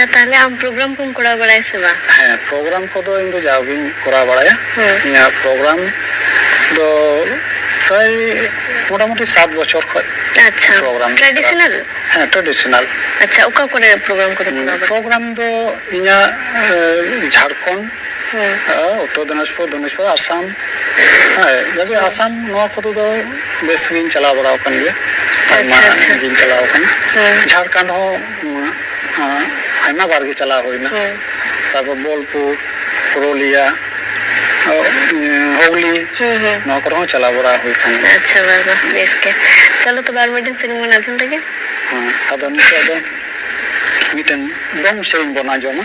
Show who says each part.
Speaker 1: अच्छा ताहले आम प्रोग्राम को करा बड़ाय से बा?
Speaker 2: हाँ प्रोग्राम को तो इन जाओगी करा बड़ाया यहाँ प्रोग्राम तो प्राय मोटामुटी 7 बছর खय
Speaker 1: अच्छा
Speaker 2: प्रोग्राम
Speaker 1: ट्रेडिशनल
Speaker 2: हाँ ट्रेडिशनल
Speaker 1: अच्छा ओका करे प्रोग्राम को
Speaker 2: प्रोग्राम तो यहाँ झारखंड उत्तर दिनाजपुर आसाम जब आसाम नवा को तो बेस गिन चला बड़ा अपन ये गिन चला अपन झारखंड हो आयमा बार के चला होइना तारपर बोलपुर पुरुलिया हुगली नवा को चला बड़ा होई खान
Speaker 1: अच्छा बाबा बेस के चलो तो बार मीटिंग सेरेमनी आसन तके
Speaker 2: हां आदो निसे आदो मीटिंग दम सेरेमनी बना जोमा